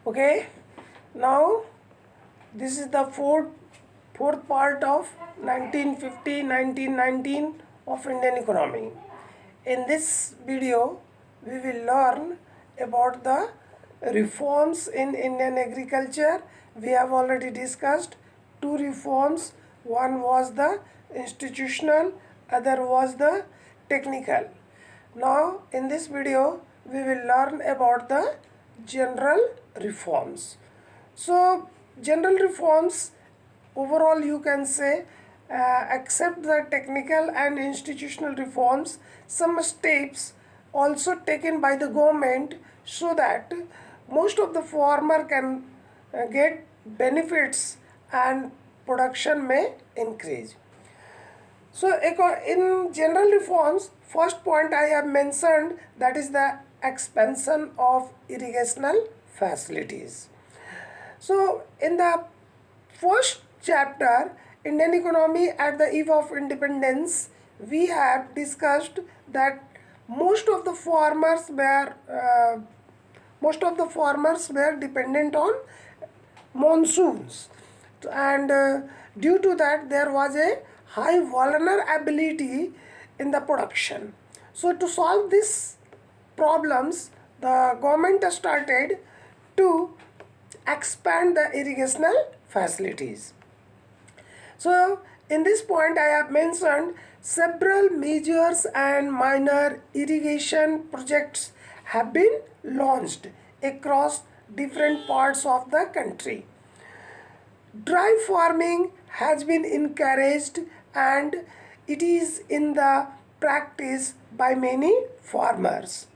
Okay, now this is the fourth part of 1950-1919 of Indian economy. In this video, we will learn about the reforms in Indian agriculture. We have already discussed two reforms. One was the institutional, other was the technical. Now, in this video, we will learn about the general reforms. So, general reforms, overall you can say, except the technical and institutional reforms, some steps also taken by the government so that most of the farmer can get benefits and production may increase. So, in general reforms, first point I have mentioned, that is the expansion of irrigational facilities. So, in the first chapter, Indian economy at the eve of independence, we have discussed that most of the farmers were dependent on monsoons, and due to that there was a high vulnerability in the production. So to solve these problems, the government started to expand the irrigational facilities. So in this point I have mentioned several majors and minor irrigation projects have been launched across different parts of the country. Dry farming has been encouraged and it is in the practice by many farmers.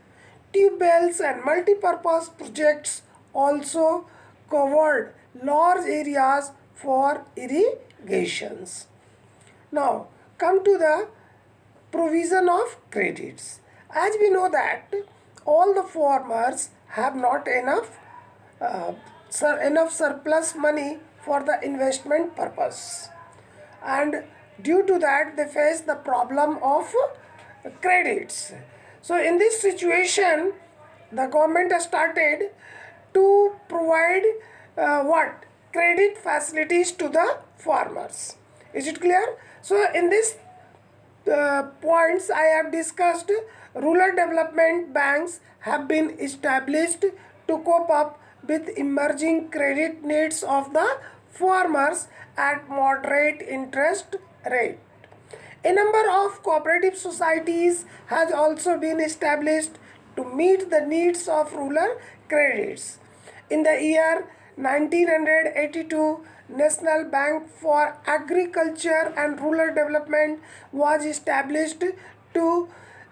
Tube wells and multi-purpose projects also covered large areas for irrigations. Now, come to the provision of credits. As we know that all the farmers have not enough surplus money for the investment purpose, and due to that they face the problem of credits. So in this situation the government has started to provide what credit facilities to the farmers. Is it clear? So in this points I have discussed, rural development banks have been established to cope up with emerging credit needs of the farmers at moderate interest rate. A number of cooperative societies has also been established to meet the needs of rural credits. In the year 1982, National Bank for Agriculture and Rural Development was established to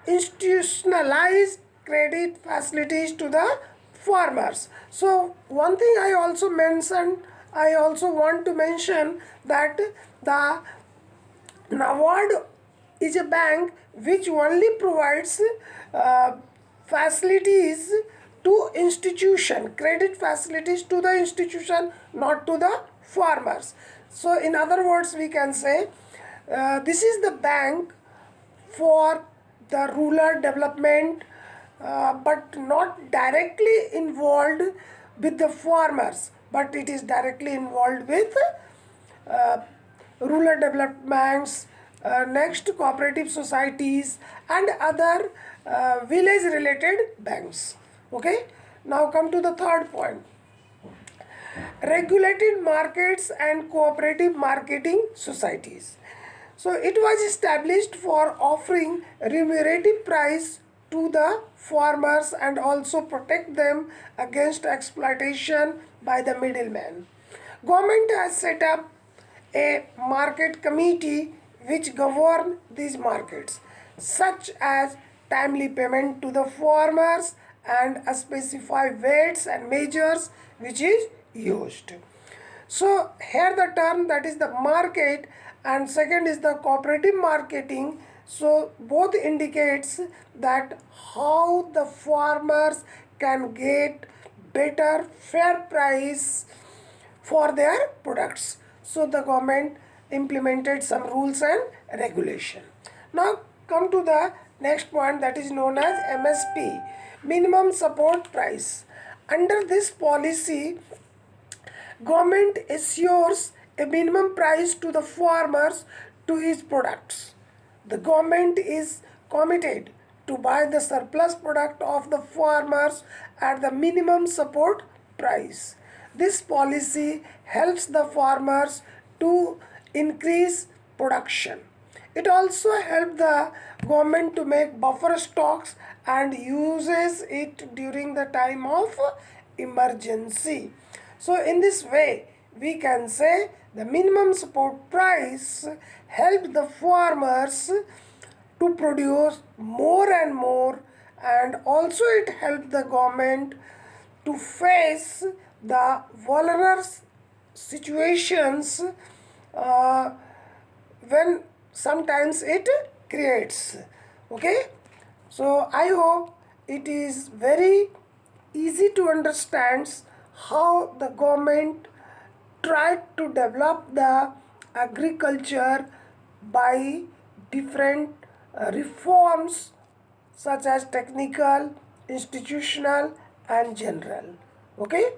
institutionalize credit facilities to the farmers. So one thing I also want to mention that the NABARD is a bank which only provides facilities to institution, credit facilities to the institution, not to the farmers. So in other words we can say this is the bank for the rural development, but not directly involved with the farmers, but it is directly involved with rural developments, next cooperative societies and other village related banks. Okay, now come to the third point, regulated markets and cooperative marketing societies. So it was established for offering remunerative price to the farmers and also protect them against exploitation by the middleman. Government has set up a market committee which govern these markets, such as timely payment to the farmers and specify weights and measures which is used. So here the term, that is the market, and second is the cooperative marketing. So both indicates that how the farmers can get better fair price for their products. So the government implemented some rules and regulation. Now come to the next point, that is known as MSP, minimum support price. Under this policy, government assures a minimum price to the farmers to his products. The government is committed to buy the surplus product of the farmers at the minimum support price. This policy helps the farmers to increase production. It also helps the government to make buffer stocks and uses it during the time of emergency. So in this way, we can say the minimum support price helped the farmers to produce more and more, and also it helped the government to face the vulnerable situations uh, when sometimes it creates. Okay, so I hope it is very easy to understand how the government tried to develop the agriculture by different reforms such as technical, institutional and general. Okay,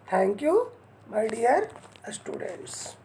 thank you my dear students.